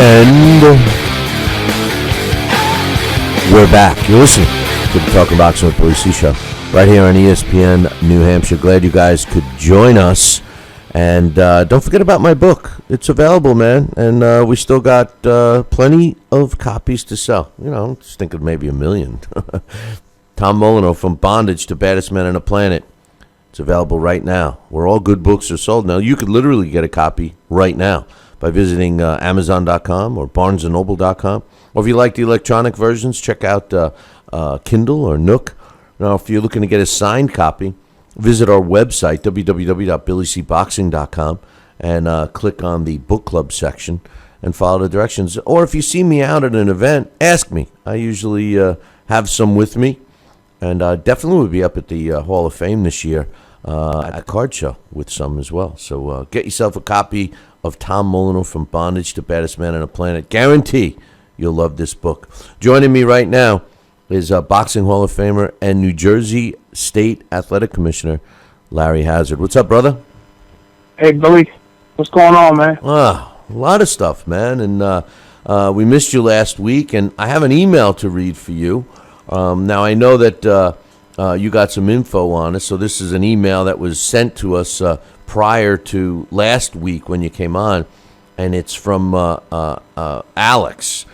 And we're back. You're listening to the Talking Boxing with Billy C show right here on ESPN New Hampshire. Glad you guys could join us. And don't forget about my book. It's available, man. And we still got plenty of copies to sell. You know, just think of maybe 1 million. Tom Molyneux, From Bondage to Baddest Man on the Planet. It's available right now. Where all good books are sold. Now, you could literally get a copy right now by visiting Amazon.com or BarnesandNoble.com. Or if you like the electronic versions, check out Kindle or Nook. Now, if you're looking to get a signed copy, visit our website, www.billycboxing.com, and click on the book club section and follow the directions. Or if you see me out at an event, ask me. I usually have some with me, and definitely will be up at the Hall of Fame this year at a card show with some as well. So get yourself a copy of Tom Molyneux, From Bondage to Baddest Man on the Planet. Guarantee you'll love this book. Joining me right now is Boxing Hall of Famer and New Jersey State Athletic Commissioner Larry Hazzard. What's up, brother? Hey, Billy. What's going on, man? A lot of stuff, man. And we missed you last week, and I have an email to read for you. Now, I know that you got some info on us, so this is an email that was sent to us prior to last week when you came on, and it's from Alex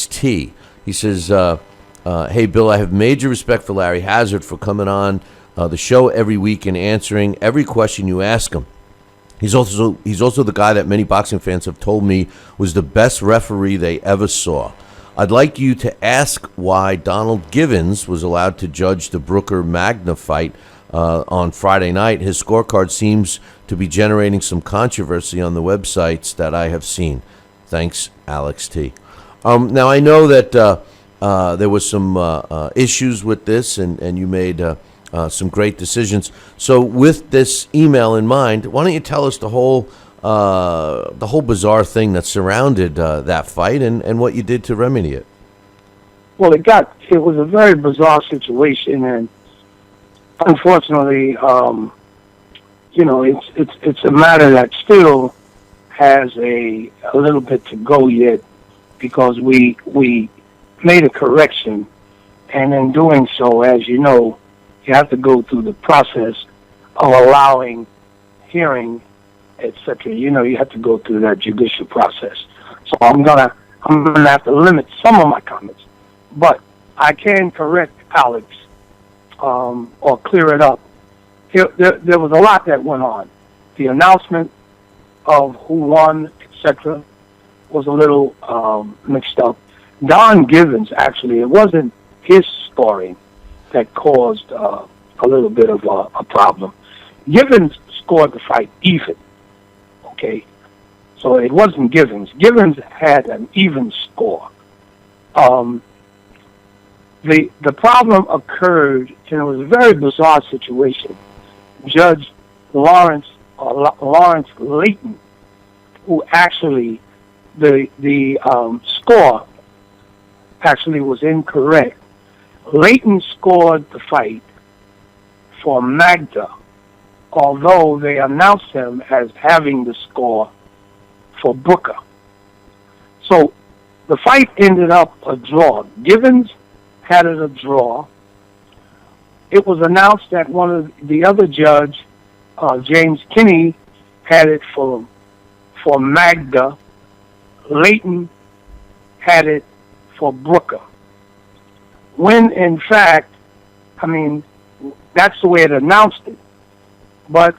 T. He says, hey, Bill, I have major respect for Larry Hazzard for coming on the show every week and answering every question you ask him. He's also the guy that many boxing fans have told me was the best referee they ever saw. I'd like you to ask why Donald Givens was allowed to judge the Brooker-Magna fight on Friday night. His scorecard seems to be generating some controversy on the websites that I have seen. Thanks, Alex T. Now, I know that there was some issues with this, and you made some great decisions. So with this email in mind, why don't you tell us the whole bizarre thing that surrounded that fight and what you did to remedy it? Well, it was a very bizarre situation, and unfortunately, it's a matter that still has a little bit to go yet, because we made a correction, and in doing so, as you know, you have to go through the process of allowing hearing, etc. You have to go through that judicial process. So I'm gonna have to limit some of my comments, but I can correct Alex or clear it up. There was a lot that went on. The announcement of who won, etc., was a little mixed up. Don Givens, actually, it wasn't his scoring that caused a little bit of a problem. Givens scored the fight even. Okay, so it wasn't Givens. Givens had an even score. The problem occurred, and it was a very bizarre situation. Judge Lawrence Layton, who actually the score actually was incorrect. Layton scored the fight for Magda, although they announced him as having the score for Booker. So the fight ended up a draw. Givens had it a draw. It was announced that one of the other judge, James Kinney, had it for Magda. Layton had it for Booker. When, in fact, that's the way it announced it. But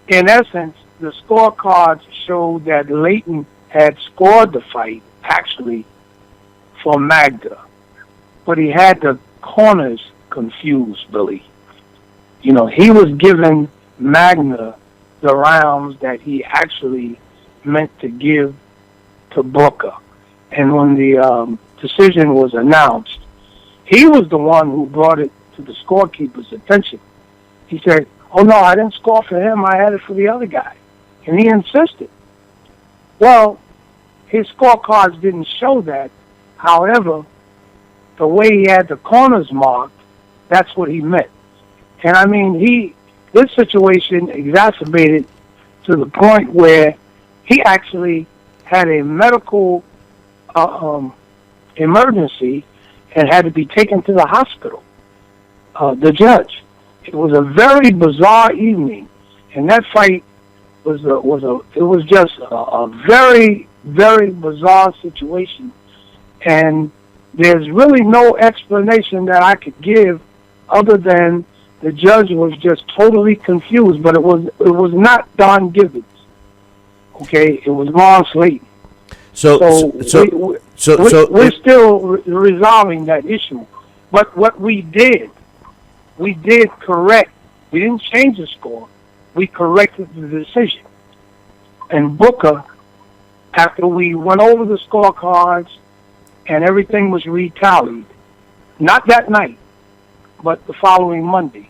in essence, the scorecards showed that Layton had scored the fight, actually, for Magda. But he had the corners confused, Billy. He was giving Magda the rounds that he actually meant to give to Booker. And when the decision was announced, he was the one who brought it to the scorekeeper's attention. He said, oh, no, I didn't score for him. I had it for the other guy. And he insisted. Well, his scorecards didn't show that. However, the way he had the corners marked, that's what he meant. And this situation exacerbated to the point where he actually had a medical emergency and had to be taken to the hospital. The judge. It was a very bizarre evening, and that fight was just a very, very bizarre situation. And there's really no explanation that I could give other than the judge was just totally confused. But it was not Don Gibbons. Okay, it was Ron Slayton. So we're still resolving that issue. But what we did correct. We didn't change the score. We corrected the decision. And Booker, after we went over the scorecards and everything was retallied, not that night, but the following Monday,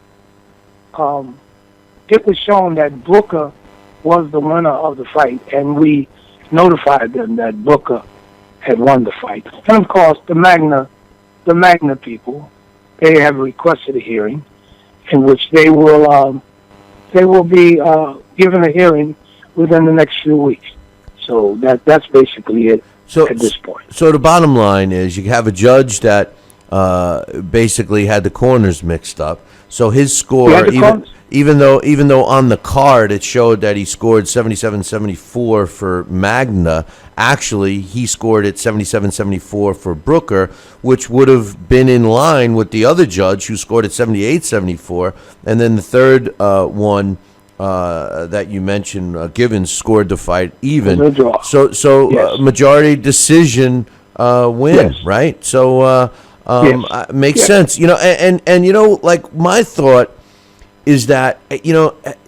it was shown that Booker was the winner of the fight, and we notified them that Booker had won the fight. And of course, the Magna people, they have requested a hearing in which they will be given a hearing within the next few weeks. So that's basically it at this point. So the bottom line is you have a judge that basically had the corners mixed up. So his score, even though on the card it showed that he scored 77-74 for Magna, actually he scored at 77-74 for Brooker, which would have been in line with the other judge who scored at 78-74. And then the third one that you mentioned, Givens, scored the fight even. So yes. Majority decision win, yes. Right? So yes. Makes sense. And like my thought is that,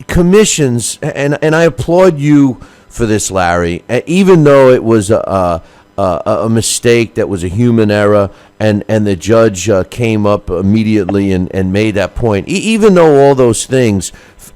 commissions, and I applaud you for this, Larry, even though it was a mistake that was a human error, and the judge came up immediately and made that point. Even though all those things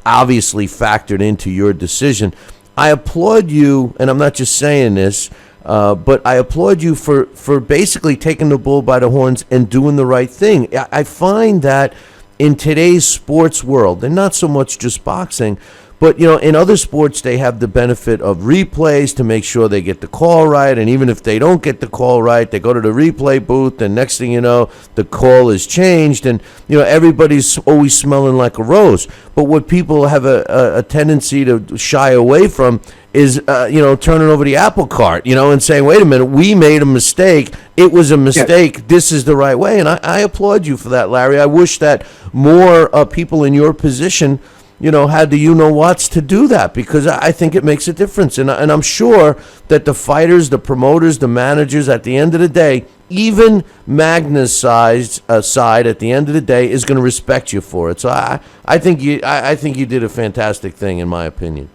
obviously factored into your decision, I applaud you, and I'm not just saying this, but I applaud you for basically taking the bull by the horns and doing the right thing. I find that in today's sports world, and not so much just boxing, but in other sports they have the benefit of replays to make sure they get the call right, and even if they don't get the call right, they go to the replay booth, and next thing you know, the call is changed, and everybody's always smelling like a rose. But what people have a tendency to shy away from is turning over the apple cart, and saying, wait a minute, we made a mistake. It was a mistake. Yes. This is the right way. And I applaud you for that, Larry. I wish that more people in your position, had the you-know-whats to do that, because I think it makes a difference. And I'm sure that the fighters, the promoters, the managers, at the end of the day, even Magna's side at the end of the day is going to respect you for it. So I think you did a fantastic thing, in my opinion.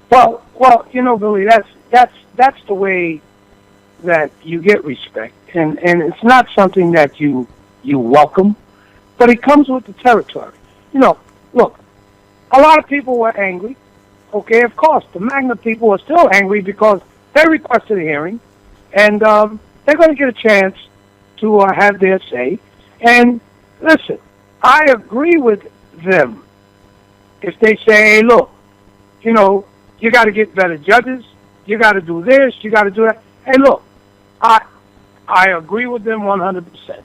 Well, Billy, that's the way that you get respect, and it's not something that you welcome, but it comes with the territory. Look, a lot of people were angry. Okay, of course, the Magna people are still angry because they requested a hearing, and they're going to get a chance to have their say. And listen, I agree with them if they say, hey, look, you got to get better judges. You got to do this. You got to do that. Hey, look, I agree with them 100%.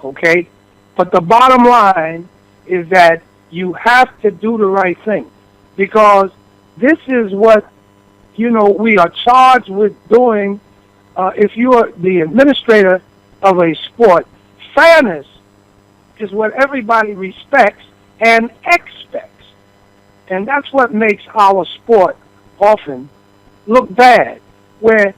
Okay? But the bottom line is that you have to do the right thing, because this is what, we are charged with doing. If you are the administrator of a sport, fairness is what everybody respects and expects. And that's what makes our sport often look bad, where,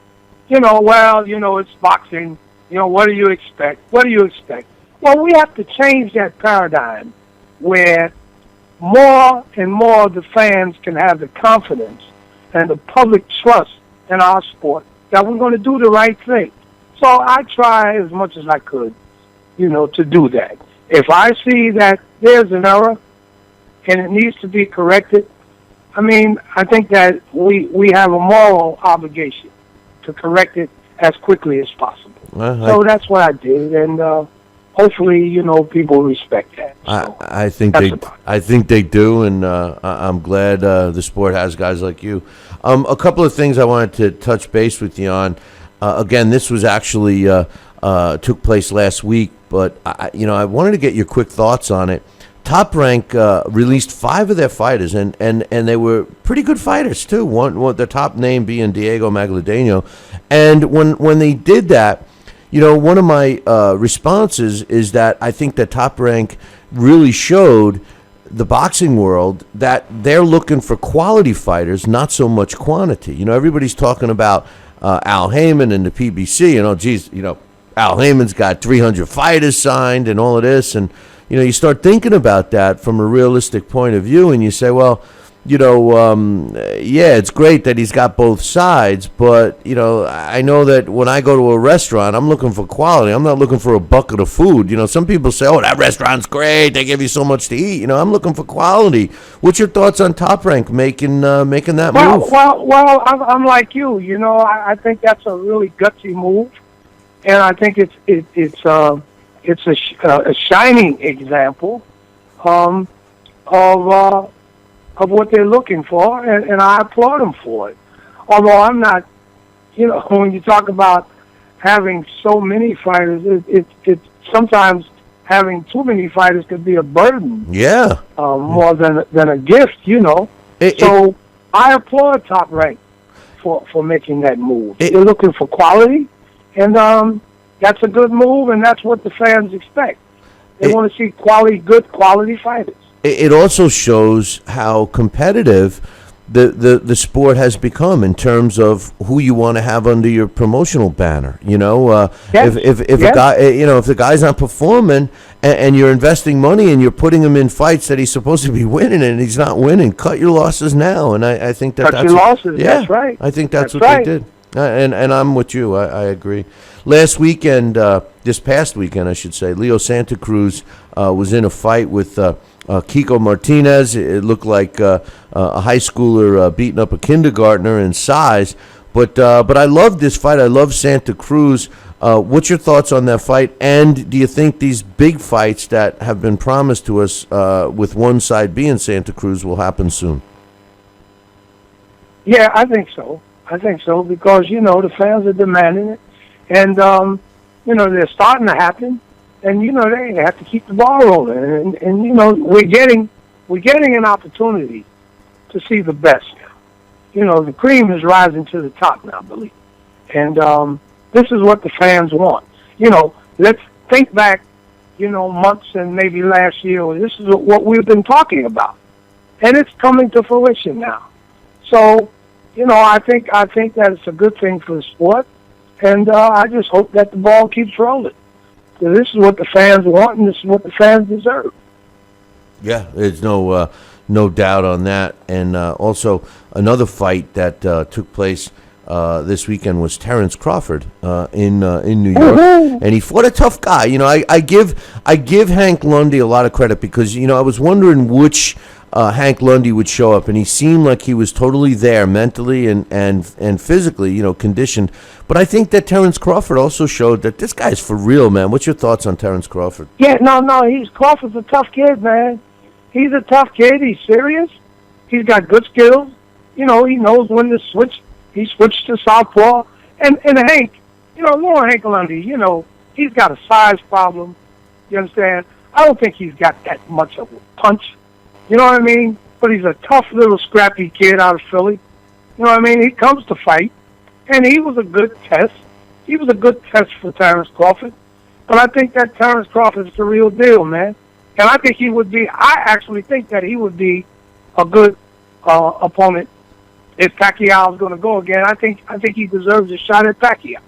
it's boxing, what do you expect? What do you expect? Well, we have to change that paradigm where more and more of the fans can have the confidence and the public trust in our sport that we're going to do the right thing. So I try as much as I could, to do that. If I see that there's an error and it needs to be corrected, I think that we have a moral obligation to correct it as quickly as possible. So that's what I did, and hopefully, people respect that. So I think that's they about it. I think they do, and I'm glad the sport has guys like you. A couple of things I wanted to touch base with you on. Again, this was actually took place last week, but I wanted to get your quick thoughts on it. Top Rank released 5 of their fighters, and they were pretty good fighters too. One the top name being Diego Magladeno, and when they did that, one of my responses is that I think that Top Rank really showed the boxing world that they're looking for quality fighters, not so much quantity. Everybody's talking about Al Heyman and the PBC. Al Heyman's got 300 fighters signed and all of this, and you start thinking about that from a realistic point of view, and you say, well, yeah, it's great that he's got both sides, but I know that when I go to a restaurant, I'm looking for quality. I'm not looking for a bucket of food. Some people say, oh, that restaurant's great, they give you so much to eat. I'm looking for quality. What's your thoughts on Top Rank making that move? Well, I'm like you. I think that's a really gutsy move, and I think it's a shining example of what they're looking for, and I applaud them for it. Although I'm not, when you talk about having so many fighters, it's sometimes having too many fighters could be a burden. Yeah. More than a gift, So I applaud Top Rank for making that move. They're looking for quality, and that's a good move, and that's what the fans expect. They want to see good quality fighters. It also shows how competitive the sport has become in terms of who you want to have under your promotional banner. Yes. If a guy, if the guy's not performing and you're investing money and you're putting him in fights that he's supposed to be winning and he's not winning, cut your losses now. And I think that's your losses. Yeah, that's right. I think that's what right. they did. And I'm with you. I agree. Last weekend, this past weekend, I should say, Leo Santa Cruz was in a fight with Kiko Martinez. It looked like a high schooler beating up a kindergartner in size. But I love this fight. I love Santa Cruz. What's your thoughts on that fight? And do you think these big fights that have been promised to us, with one side being Santa Cruz, will happen soon? Yeah, I think so. Because, the fans are demanding it. And, they're starting to happen. And, they have to keep the ball rolling. And we're getting an opportunity to see the best now. The cream is rising to the top now, I believe. And this is what the fans want. Let's think back, months and maybe last year. This is what we've been talking about. And it's coming to fruition now. So, I think that it's a good thing for the sport, and I just hope that the ball keeps rolling. So this is what the fans want, and this is what the fans deserve. Yeah, there's no doubt on that. And also another fight that took place this weekend was Terence Crawford in New York, and he fought a tough guy. I give Hank Lundy a lot of credit because I was wondering which Hank Lundy would show up, and he seemed like he was totally there mentally and physically, conditioned. But I think that Terence Crawford also showed that this guy's for real, man. What's your thoughts on Terence Crawford? Yeah, no, Crawford's a tough kid, man. He's a tough kid. He's serious. He's got good skills. He knows when to switch. He switched to southpaw. And Hank, little Hank Lundy, he's got a size problem. You understand? I don't think he's got that much of a punch. You know what I mean? But he's a tough little scrappy kid out of Philly. You know what I mean? He comes to fight. And he was a good test. He was a good test for Terence Crawford. But I think that Terence Crawford is the real deal, man. And I actually think that he would be a good opponent if Pacquiao is going to go again. I think he deserves a shot at Pacquiao.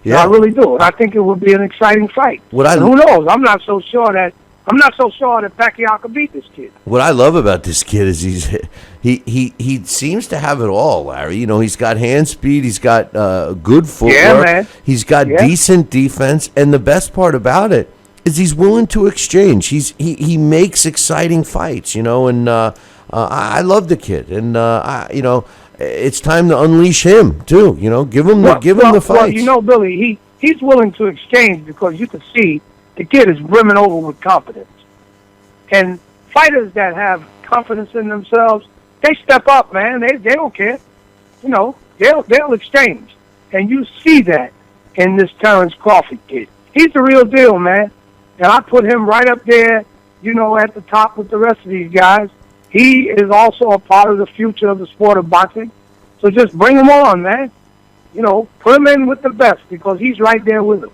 Yeah, I really do. I think it would be an exciting fight. Who knows? I'm not so sure that Pacquiao could beat this kid. What I love about this kid is he seems to have it all, Larry. He's got hand speed, he's got good footwork, man. He's got decent defense, and the best part about it is he's willing to exchange. He makes exciting fights, and I love the kid, and it's time to unleash him too. Give him the fight. Well, Billy, he's willing to exchange because you can see The kid is brimming over with confidence. And fighters that have confidence in themselves, they step up, man. They don't care. You know, they'll exchange. And you see that in this Terence Crawford kid. He's the real deal, man. And I put him right up there, you know, at the top with the rest of these guys. He is also a part of the future of the sport of boxing. So just bring him on, man. You know, put him in with the best because he's right there with him.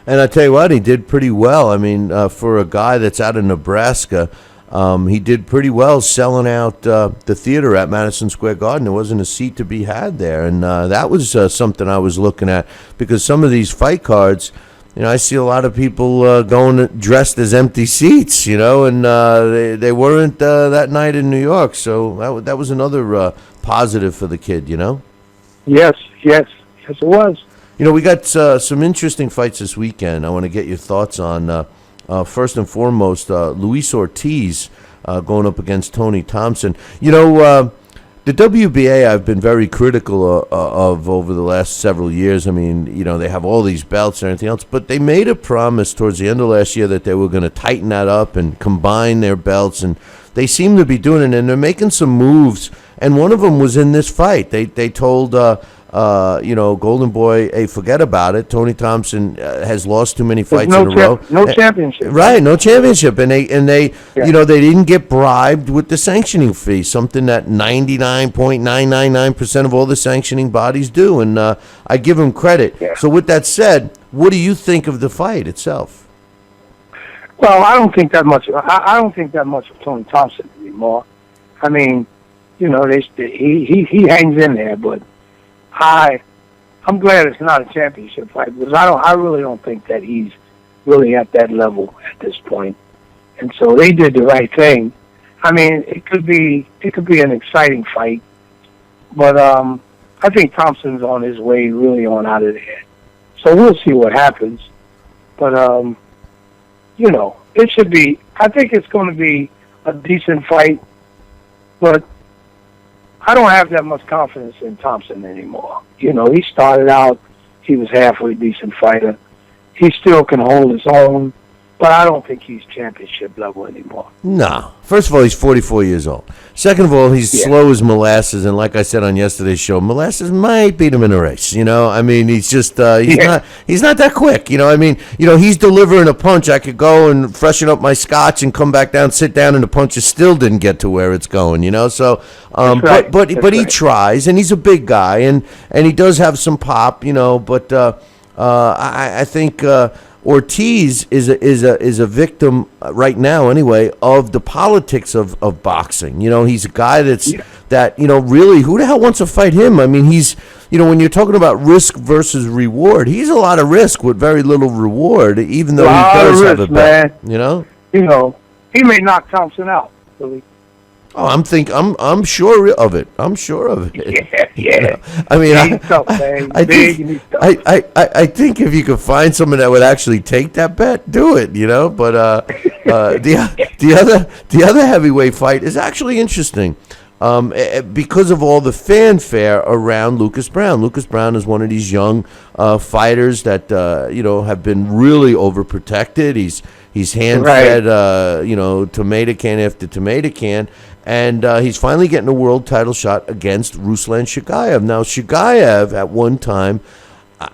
And I tell you what, he did pretty well. I mean, for a guy that's out of Nebraska, he did pretty well selling out the theater at Madison Square Garden. There wasn't a seat to be had there. And that was something I was looking at because some of these fight cards, you know, I see a lot of people going dressed as empty seats, you know, and they weren't that night in New York. So that was another positive for the kid, you know? Yes, it was. You know, we got some interesting fights this weekend. I want to get your thoughts on, first and foremost, Luis Ortiz going up against Tony Thompson. You know, the WBA I've been very critical of over the last several years. I mean, you know, they have all these belts and everything else, but they made a promise towards the end of last year that they were going to tighten that up and combine their belts, and they seem to be doing it, and they're making some moves, and one of them was in this fight. They told you know, Golden Boy, hey, forget about it. Tony Thompson has lost too many fights in a row. No championship. Right, no championship. And they you know, they didn't get bribed with the sanctioning fee, something that 99.999% of all the sanctioning bodies do. And I give them credit. Yeah. So with that said, what do you think of the fight itself? Well, I don't think that much. I don't think that much of Tony Thompson anymore. I mean, you know, he hangs in there, but I'm glad it's not a championship fight because I really don't think that he's really at that level at this point. And so they did the right thing. I mean, it could be an exciting fight, but I think Thompson's on his way really on out of there. So we'll see what happens. But you know, it should be. I think it's going to be a decent fight, but I don't have that much confidence in Thompson anymore. You know, he started out, he was halfway decent fighter. He still can hold his own, but I don't think he's championship level anymore. No. First of all, he's 44 years old. Second of all, he's slow as molasses, and like I said on yesterday's show, molasses might beat him in a race. You know, I mean, he's just he's not that quick. You know, I mean, you know, he's delivering a punch. I could go and freshen up my scotch and come back down, sit down, and the punch still didn't get to where it's going. You know, so but he tries, and he's a big guy, and he does have some pop. You know, but I think. Ortiz is a victim right now, anyway, of the politics of boxing. You know, he's a guy that you know, really, who the hell wants to fight him? I mean, he's, you know, when you're talking about risk versus reward, he's a lot of risk with very little reward, even though he does have a bet. You know, he may knock Thompson out. Really. Oh, I'm sure of it. I'm sure of it. Yeah. You know? I mean, I think if you could find someone that would actually take that bet, do it. You know, but the other heavyweight fight is actually interesting. Because of all the fanfare around Lucas Browne. Lucas Browne is one of these young fighters that you know, have been really overprotected. He's hand-fed, you know, tomato can after tomato can, and he's finally getting a world title shot against Ruslan Chagaev. Now, Chagaev, at one time,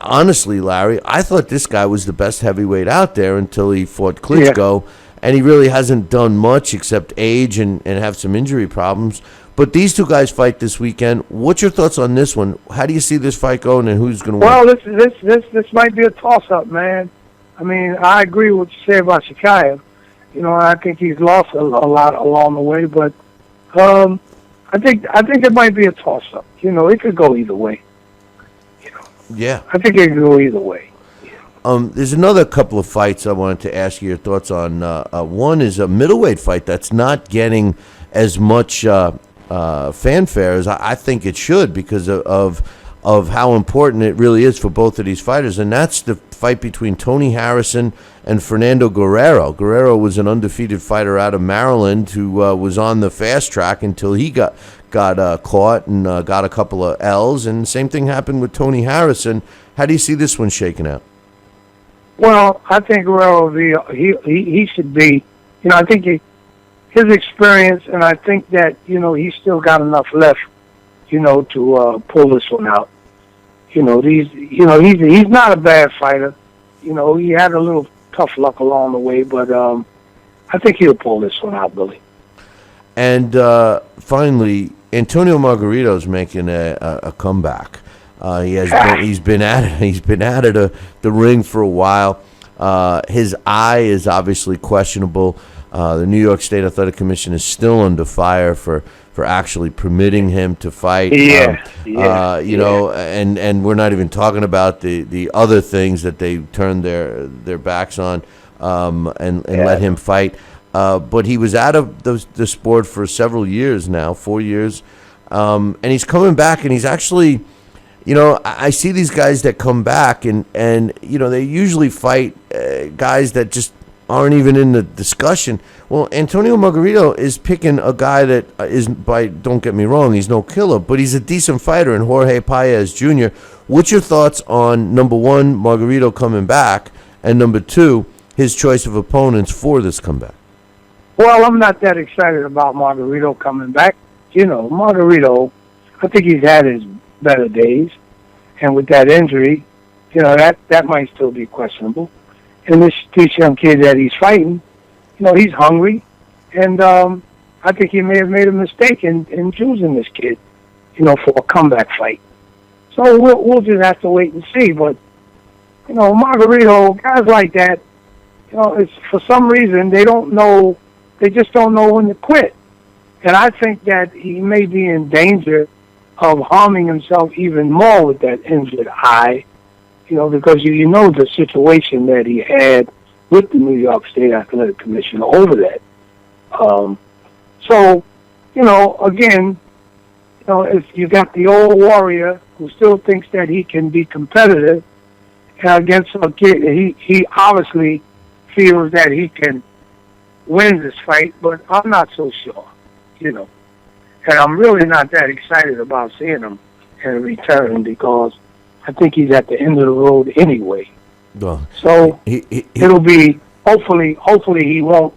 honestly, Larry, I thought this guy was the best heavyweight out there until he fought Klitschko, and he really hasn't done much except age and have some injury problems. But these two guys fight this weekend. What's your thoughts on this one? How do you see this fight going, and who's going to win? Well, this might be a toss-up, man. I mean, I agree with what you say about Chagaev. You know, I think he's lost a lot along the way, but I think it might be a toss-up. You know, it could go either way. You know. Yeah. I think it could go either way. There's another couple of fights I wanted to ask you your thoughts on. One is a middleweight fight that's not getting as much fanfare as I think it should because of how important it really is for both of these fighters, and that's the fight between Tony Harrison and Fernando Guerrero. Guerrero was an undefeated fighter out of Maryland who was on the fast track until he got caught and got a couple of L's, and the same thing happened with Tony Harrison. How do you see this one shaking out? Well, I think Guerrero, he should be. I think his experience, and I think that he's still got enough left, to pull this one out. He's not a bad fighter. He had a little tough luck along the way, but I think he'll pull this one out, Billy. And finally, Antonio Margarito's making a comeback. He's been at the ring for a while. His eye is obviously questionable. The New York State Athletic Commission is still under fire for actually permitting him to fight. And we're not even talking about the other things that they turned their backs on and let him fight. But he was out of the sport for several years now, 4 years, and he's coming back, and he's actually. I see these guys that come back and they usually fight guys that just aren't even in the discussion. Well, Antonio Margarito is picking a guy that don't get me wrong, he's no killer, but he's a decent fighter in Jorge Paez Jr. What's your thoughts on, number one, Margarito coming back, and number two, his choice of opponents for this comeback? Well, I'm not that excited about Margarito coming back. Margarito, I think he's had his better days, and with that injury, that might still be questionable. And this young kid that he's fighting, he's hungry, and I think he may have made a mistake in choosing this kid, for a comeback fight. So we'll just have to wait and see. But Margarito, guys like that, it's for some reason they just don't know when to quit, and I think that he may be in danger of harming himself even more with that injured eye, because the situation that he had with the New York State Athletic Commission over that. Again, if you got the old warrior who still thinks that he can be competitive against a kid, he obviously feels that he can win this fight, but I'm not so sure, And I'm really not that excited about seeing him in return because I think he's at the end of the road anyway. Well, so it'll be hopefully he won't.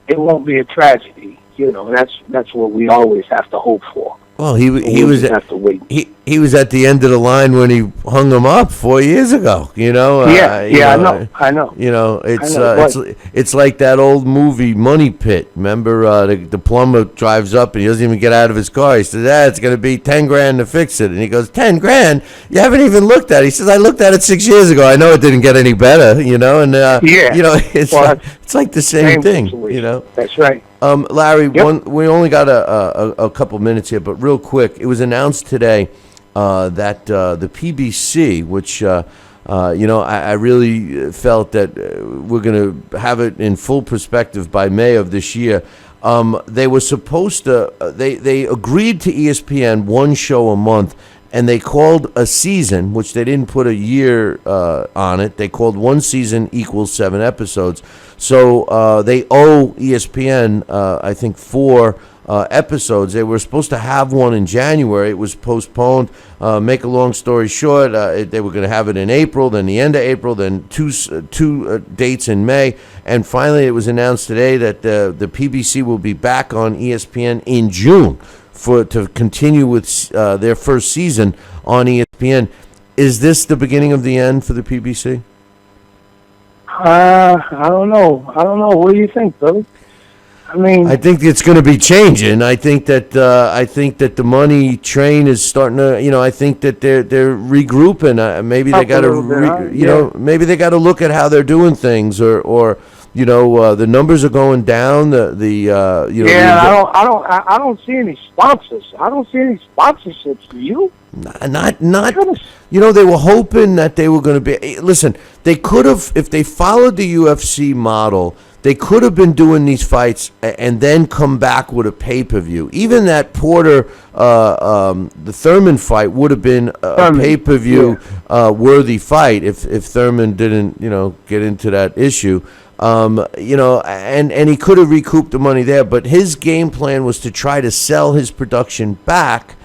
It won't be a tragedy. That's what we always have to hope for. Well, he was have to wait. He was at the end of the line when he hung him up 4 years ago. I know. It's like that old movie Money Pit. Remember, the plumber drives up and he doesn't even get out of his car. He says, "It's going to be $10,000 to fix it," and he goes, $10,000? You haven't even looked at it. He says, "I looked at it 6 years ago. I know it didn't get any better." It's like the same thing. Situation. That's right. Larry, we only got a couple minutes here, but real quick, it was announced today that the PBC, which I really felt that we're going to have it in full perspective by May of this year. They were supposed to. They agreed to ESPN one show a month. And they called a season, which they didn't put a year on it. They called one season equals 7 episodes. So they owe ESPN, I think, 4 episodes. They were supposed to have one in January. It was postponed. Make a long story short, they were going to have it in April, then the end of April, then two dates in May. And finally, it was announced today that the PBC will be back on ESPN in June to continue with their first season on ESPN. Is this the beginning of the end for the PBC? I don't know. What do you think, Billy? I think it's going to be changing. I think that the money train is starting to. I think that they're regrouping. Maybe they got to. Maybe they got to look at how they're doing things, or the numbers are going down. I don't see any sponsors. I don't see any sponsorships. Do you? Not. They were hoping that they were going to be. Listen, they could have, if they followed the UFC model, they could have been doing these fights and then come back with a pay-per-view. Even that Porter, the Thurman fight would have been a pay-per-view worthy fight if Thurman didn't, get into that issue. And he could have recouped the money there, but his game plan was to try to sell his production back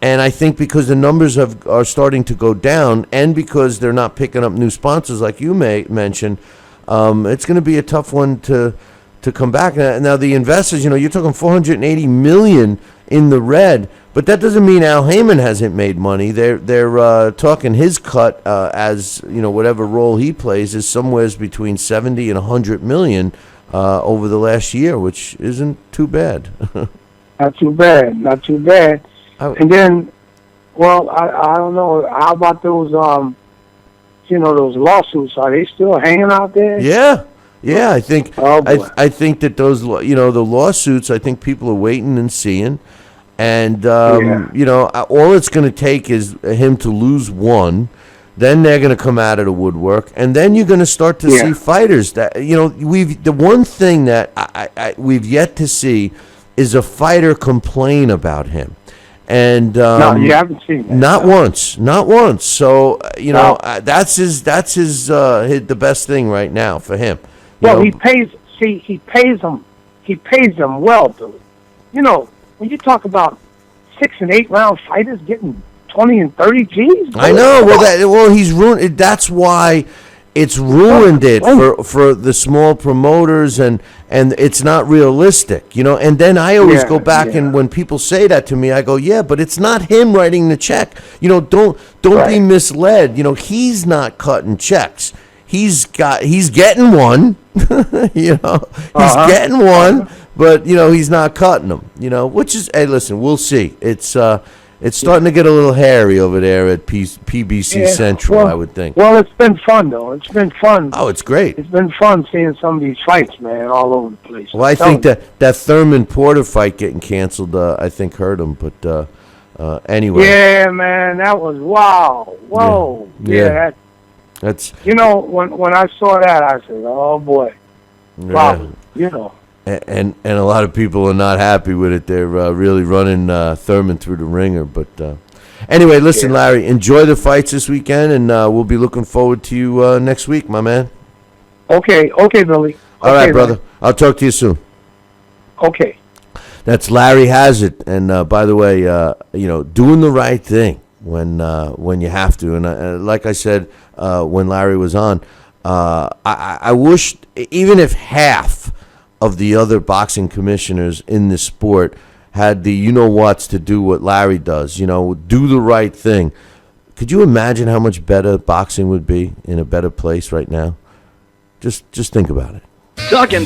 And I think because the numbers are starting to go down, and because they're not picking up new sponsors like you mentioned, it's going to be a tough one to come back. Now the investors, you're talking $480 million in the red, but that doesn't mean Al Heyman hasn't made money. They're talking his cut as whatever role he plays is somewhere between 70 and 100 million over the last year, which isn't too bad. Not too bad. Not too bad. And then, well, I don't know. How about those those lawsuits? Are they still hanging out there? Yeah. I think Oh, boy. I think that those the lawsuits, I think people are waiting and seeing, and all it's going to take is him to lose one, then they're going to come out of the woodwork, and then you're going to start to see fighters that the one thing that we've yet to see is a fighter complain about him. And no, you haven't seen that. Not once. So that's the best thing right now for him. Well, he pays. See, he pays them. He pays them well, Billy. When you talk about 6 and 8 round fighters getting 20 and 30 G's. I know. Well, he's ruined. That's why it's ruined it for the small promoters, and it's not realistic, And then I always go back, and when people say that to me, I go, yeah, but it's not him writing the check. Don't be misled. He's not cutting checks. He's getting one. He's getting one, but he's not cutting them. Which is, hey, listen, we'll see. It's starting to get a little hairy over there at PBC Central, I would think. Well, it's been fun, though. It's been fun. Oh, it's great. It's been fun seeing some of these fights, man, all over the place. Well, I think that Thurman Porter fight getting canceled, I think hurt him. But anyway. Yeah, man, that was wow. Whoa. Yeah. That's. When I saw that, I said, oh boy. Wow. And a lot of people are not happy with it. They're really running Thurman through the ringer. But anyway, listen, Larry, enjoy the fights this weekend, and we'll be looking forward to you next week, my man. Okay, Billy. All right, brother. Man. I'll talk to you soon. Okay. That's Larry Hazzard. And by the way, doing the right thing when you have to. And like I said when Larry was on, I wish, even if half of the other boxing commissioners in the sport had the you-know-whats to do what Larry does, do the right thing. Could you imagine how much better boxing would be in a better place right now? Just think about it. Talking